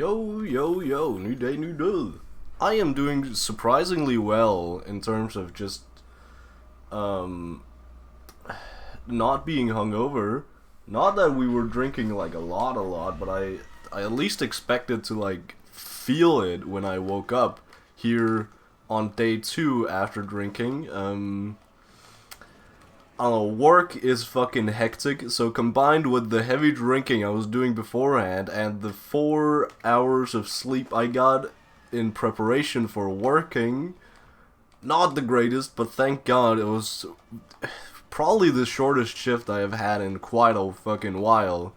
Yo, yo, yo, new day, new day. I am doing surprisingly well in terms of just, um, not being hungover. Not that we were drinking, like, a lot, but I at least expected to, like, feel it when I woke up here on day 2 after drinking. I don't know, work is fucking hectic, so combined with the heavy drinking I was doing beforehand and the 4 hours of sleep I got in preparation for working, not the greatest, but thank God it was probably the shortest shift I have had in quite a fucking while.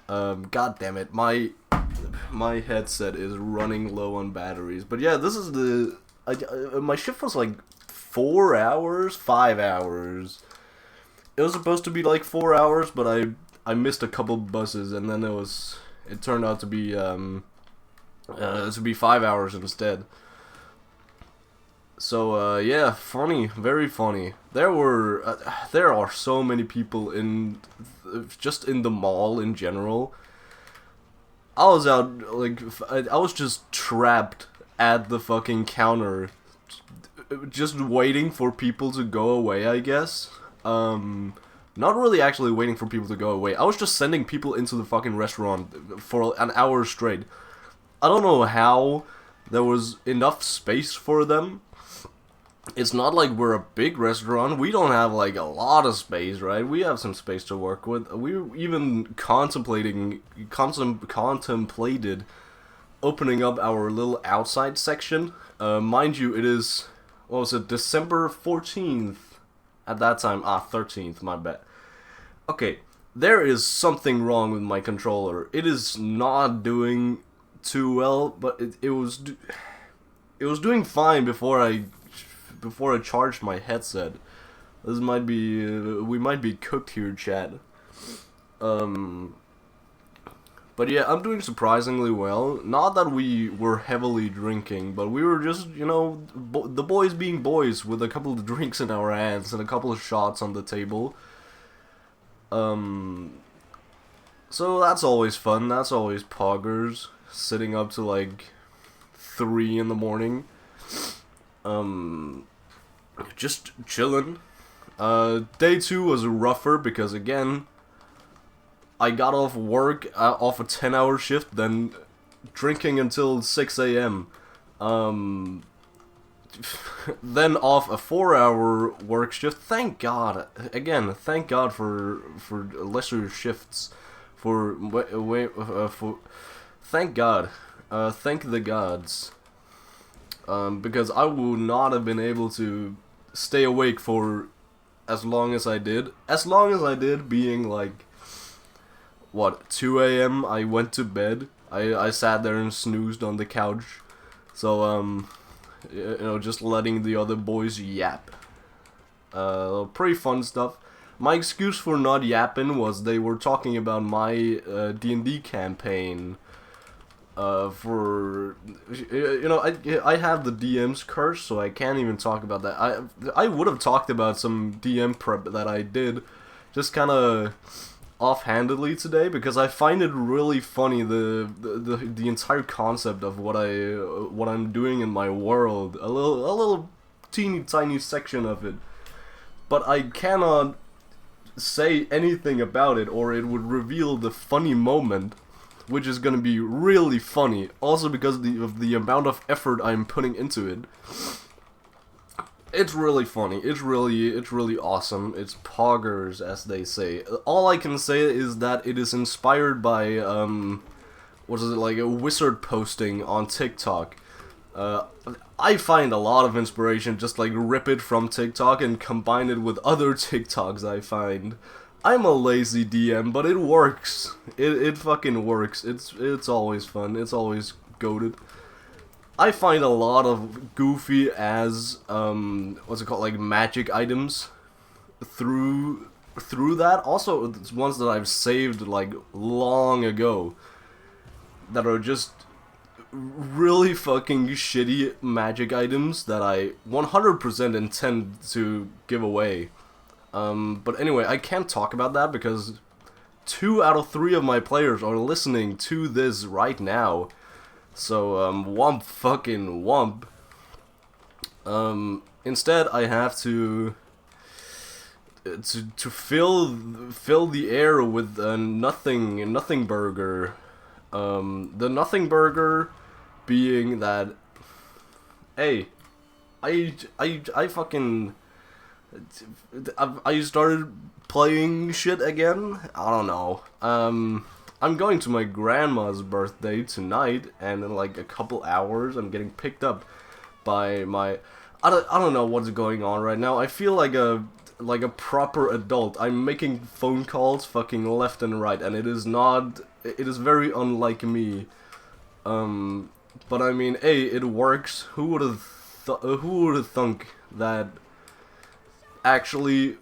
God damn it, my headset is running low on batteries. But yeah, this is my shift was like 4 hours, 5 hours. It was supposed to be like 4 hours, but I missed a couple buses, and then it turned out to be 5 hours instead. So yeah, funny, very funny. There are so many people just in the mall in general. I was out, like, I was just trapped at the fucking counter, just waiting for people to go away, I guess. Not really actually waiting for people to go away. I was just sending people into the fucking restaurant for an hour straight. I don't know how there was enough space for them. It's not like we're a big restaurant. We don't have, like, a lot of space, right? We have some space to work with. We were even contemplated opening up our little outside section. Mind you, it is, what was it, December 14th? At that time, 13th, my bad. Okay, there is something wrong with my controller. It is not doing too well, but it was doing fine before I charged my headset. This might be, we might be cooked here, chat. But yeah, I'm doing surprisingly well. Not that we were heavily drinking, but we were just, you know, the boys being boys with a couple of drinks in our hands and a couple of shots on the table. So that's always fun. That's always poggers. Sitting up to like 3 in the morning. Just chilling. Day 2 was rougher because, again, I got off work, off a 10-hour shift, then drinking until 6 a.m. Then off a 4-hour work shift. Thank God. Again, thank God for lesser shifts. Thank God. Thank the gods. Because I would not have been able to stay awake for as long as I did. As long as I did, being like, what, 2 a.m. I went to bed. I sat there and snoozed on the couch. So, you know, just letting the other boys yap. Pretty fun stuff. My excuse for not yapping was they were talking about my D&D campaign. For, you know, I have the DM's curse, so I can't even talk about that. I would have talked about some DM prep that I did, just kind of offhandedly today, because I find it really funny, the entire concept of what I'm doing in my world, a little teeny tiny section of it, but I cannot say anything about it or it would reveal the funny moment, which is gonna be really funny, also because of the amount of effort I'm putting into it. It's really funny. It's really awesome. It's poggers, as they say. All I can say is that it is inspired by, what is it, like a wizard posting on TikTok. I find a lot of inspiration, just like rip it from TikTok and combine it with other TikToks I find. I'm a lazy DM, but it works. It fucking works. It's always fun. It's always goated. I find a lot of goofy as what's it called, like magic items through that. Also, it's ones that I've saved like long ago that are just really fucking shitty magic items that I 100% intend to give away. But anyway, I can't talk about that because 2 out of 3 of my players are listening to this right now. So, womp fucking womp. Instead, I have to fill the air with a nothing burger. The nothing burger being that, hey, I fucking I started playing shit again. I don't know. I'm going to my grandma's birthday tonight, and in like a couple hours, I'm getting picked up by my. I don't know what's going on right now. I feel like a proper adult. I'm making phone calls fucking left and right, and it is not. It is very unlike me. But I mean, hey, it works. Who would have thunk that actually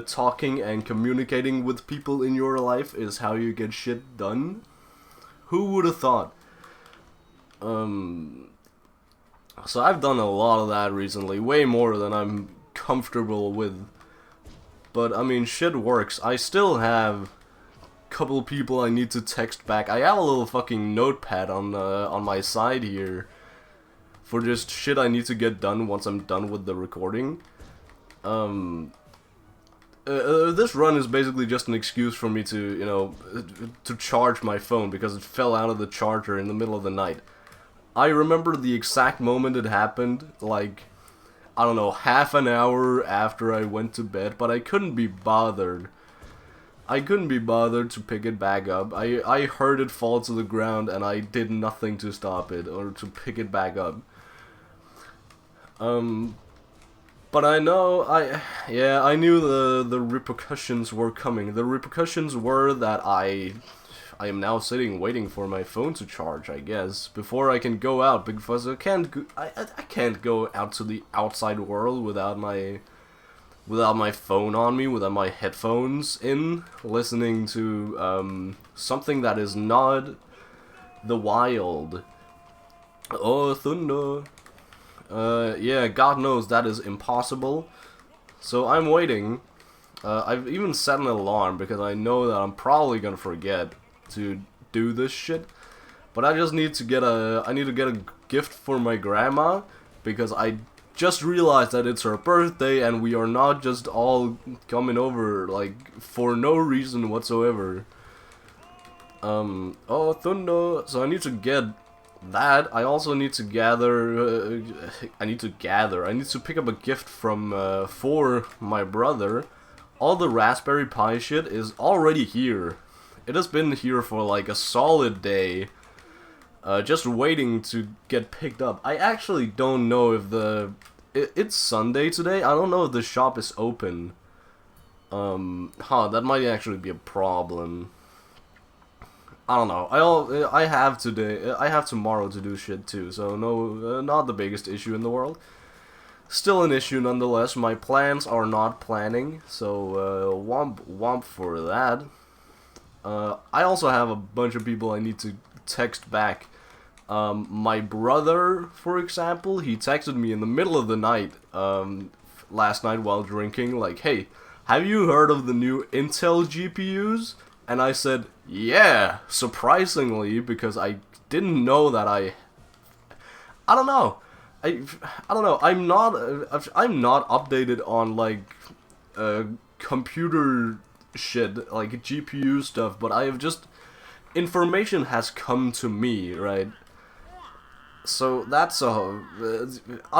talking and communicating with people in your life is how you get shit done? Who would have thought? So I've done a lot of that recently, way more than I'm comfortable with. But I mean, shit works. I still have a couple people I need to text back. I have a little fucking notepad on my side here for just shit I need to get done once I'm done with the recording. This run is basically just an excuse for me to, you know, to charge my phone because it fell out of the charger in the middle of the night. I remember the exact moment it happened, like, I don't know, half an hour after I went to bed, but I couldn't be bothered. I couldn't be bothered to pick it back up. I heard it fall to the ground and I did nothing to stop it or to pick it back up. But I know, I knew the repercussions were coming. The repercussions were that I am now sitting waiting for my phone to charge, I guess, before I can go out, because I can't go out to the outside world without my phone on me, without my headphones in, listening to something that is not the wild. Oh, thunder. Yeah, God knows that is impossible. So I'm waiting. I've even set an alarm because I know that I'm probably gonna forget to do this shit. But I just need to get a gift for my grandma because I just realized that it's her birthday and we are not just all coming over like for no reason whatsoever. Oh, thunder. So I need to get that. I also need to gather, I need to pick up a gift from, for my brother. All the Raspberry Pi shit is already here. It has been here for like a solid day, just waiting to get picked up. I actually don't know if it's Sunday today. I don't know if the shop is open. That might actually be a problem. I don't know. I have tomorrow to do shit too, so no, not the biggest issue in the world. Still an issue nonetheless. My plans are not planning, so womp womp for that. I also have a bunch of people I need to text back. My brother, for example, he texted me in the middle of the night last night while drinking, like, "Hey, have you heard of the new Intel GPUs?" And I said, "Yeah," surprisingly, because I didn't know that I don't know. I don't know. I'm not updated on like computer shit, like GPU stuff, but I have just information has come to me, right? So that's I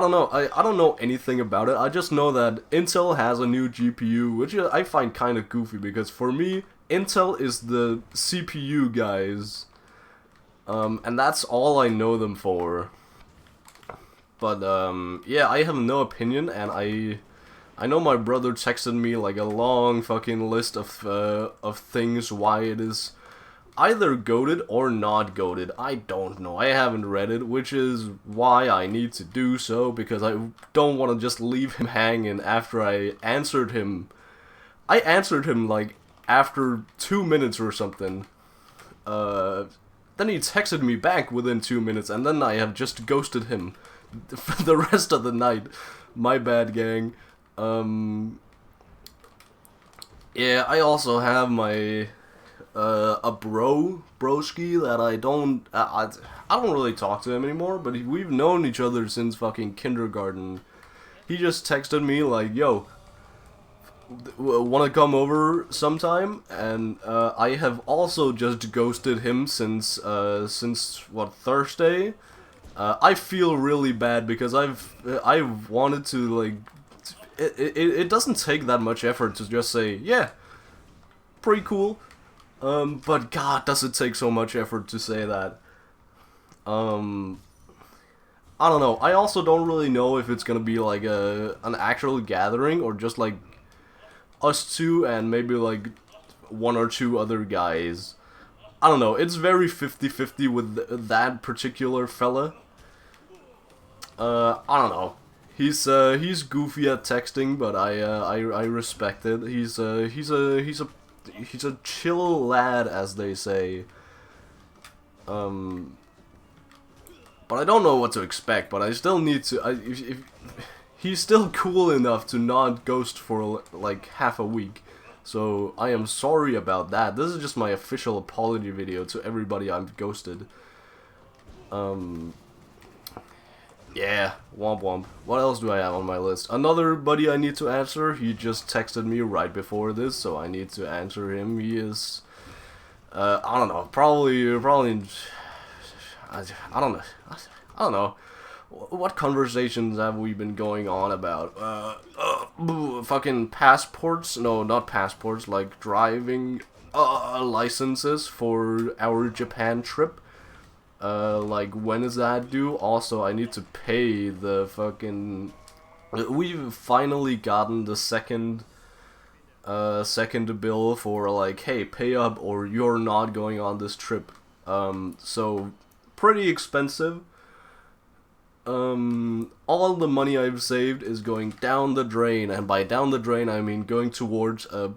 don't know. I don't know anything about it. I just know that Intel has a new GPU, which I find kind of goofy because for me, Intel is the CPU guys, and that's all I know them for. But yeah, I have no opinion, and I know my brother texted me like a long fucking list of things why it is either goated or not goated. I don't know. I haven't read it, which is why I need to do so, because I don't want to just leave him hanging after I answered him. I answered him like after 2 minutes or something. Then he texted me back within 2 minutes, and then I have just ghosted him for the rest of the night. My bad, gang. Yeah, I also have my a broski that I don't really talk to him anymore, but we've known each other since fucking kindergarten. He just texted me like, yo, wanna come over sometime? And I have also just ghosted him since what, Thursday? I feel really bad because I've wanted to, like, it doesn't take that much effort to just say, yeah, pretty cool. But God, does it take so much effort to say that. I don't know. I also don't really know if it's gonna be like an actual gathering or just like us two and maybe like one or two other guys. I don't know. It's very 50-50 with that particular fella. I don't know. He's goofy at texting, but I respect it. He's a chill lad, as they say. But I don't know what to expect. But I still need to. If he's still cool enough to not ghost for like half a week. So I am sorry about that. This is just my official apology video to everybody I've ghosted. Yeah, womp womp. What else do I have on my list? Another buddy I need to answer. He just texted me right before this, so I need to answer him. He is, I don't know, probably, I don't know. I don't know. What conversations have we been going on about? Fucking passports? No, not passports, like driving licenses for our Japan trip. Like, when is that due? Also, I need to pay the fucking... We've finally gotten the second bill for, like, hey, pay up or you're not going on this trip. So, pretty expensive. All the money I've saved is going down the drain, and by down the drain, I mean going towards a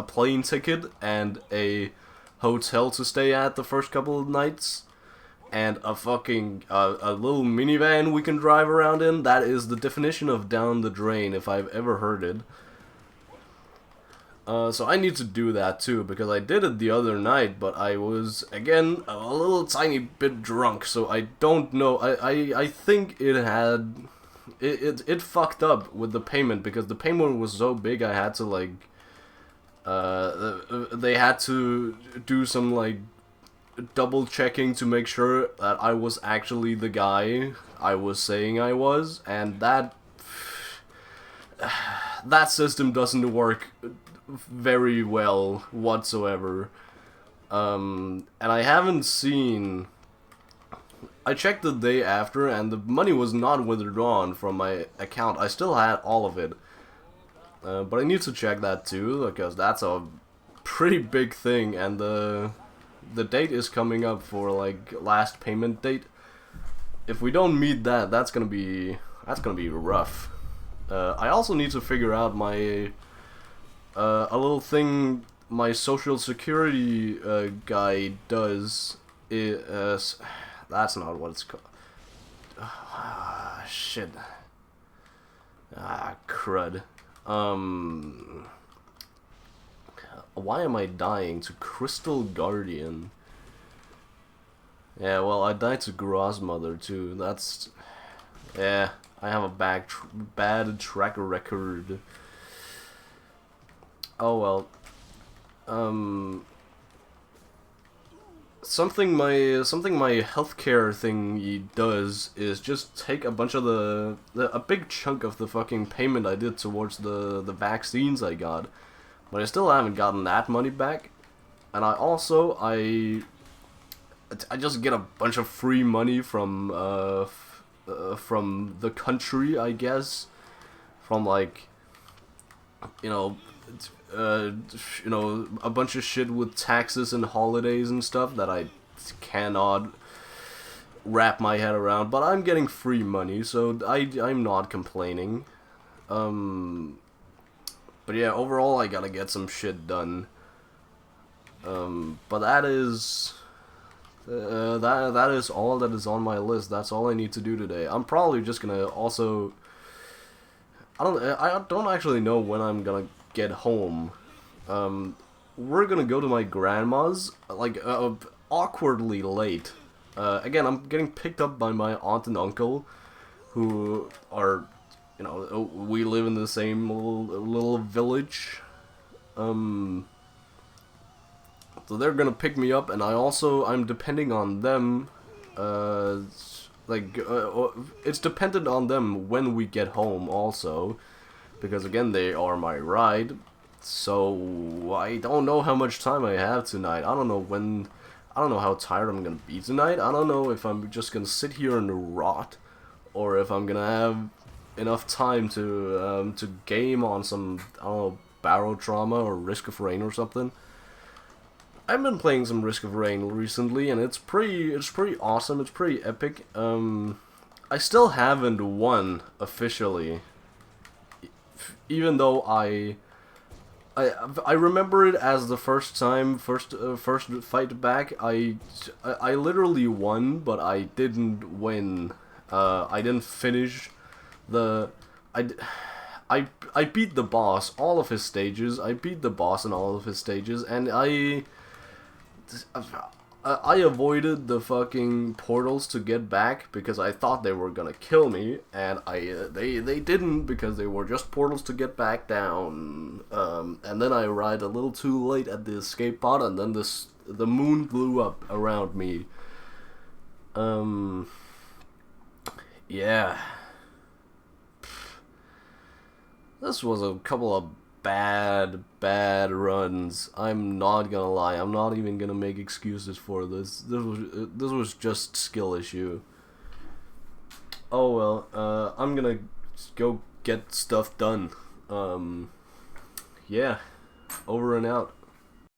plane ticket and a hotel to stay at the first couple of nights, and a fucking a little minivan we can drive around in. That is the definition of down the drain if I've ever heard it. So I need to do that too, because I did it the other night, but I was, again, a little tiny bit drunk, so I don't know. I think it fucked up with the payment, because the payment was so big I had to, like, they had to do some, like, double checking to make sure that I was actually the guy I was saying I was, and that system doesn't work very well whatsoever. And I haven't seen... I checked the day after, and the money was not withdrawn from my account. I still had all of it. But I need to check that too, because that's a pretty big thing, and the date is coming up for, like, last payment date. If we don't meet that, that's gonna be rough. I also need to figure out my a little thing my social security guy does. Is that's not what it's called. Shit. Crud. Why am I dying to Crystal Guardian? Yeah, well, I died to Grosmother too. That's... Yeah, I have a bad track record. Oh well. Something my healthcare thing does is just take a bunch of a big chunk of the fucking payment I did towards the vaccines I got, but I still haven't gotten that money back. And I just get a bunch of free money from the country, I guess, from, like, a bunch of shit with taxes and holidays and stuff that I cannot wrap my head around, but I'm getting free money, so I'm not complaining. But yeah, overall I gotta get some shit done. But that is that is all that is on my list. That's all I need to do today. I'm probably just gonna also... I don't actually know when I'm gonna get home. we're gonna go to my grandma's, like, awkwardly late. Again, I'm getting picked up by my aunt and uncle, who are, you know, we live in the same little village. So they're gonna pick me up, and I'm depending on them, it's dependent on them when we get home also, because again, they are my ride, so I don't know how much time I have tonight. I don't know how tired I'm gonna be tonight. I don't know if I'm just gonna sit here and rot, or if I'm gonna have enough time to game on some, I don't know, Barrow Trauma or Risk of Rain or something. I've been playing some Risk of Rain recently, and it's pretty awesome. It's pretty epic. I still haven't won officially, even though I remember it as the first fight back. I literally won, but I didn't win. I didn't finish the. I beat the boss, all of his stages. I beat the boss in all of his stages, and I avoided the fucking portals to get back because I thought they were gonna kill me, and they didn't, because they were just portals to get back down. And then I arrived a little too late at the escape pod, and then the moon blew up around me. Yeah. This was a couple of bad runs. I'm not gonna lie. I'm not even gonna make excuses for this. This was just skill issue. Oh well. I'm gonna go get stuff done. Yeah. Over and out.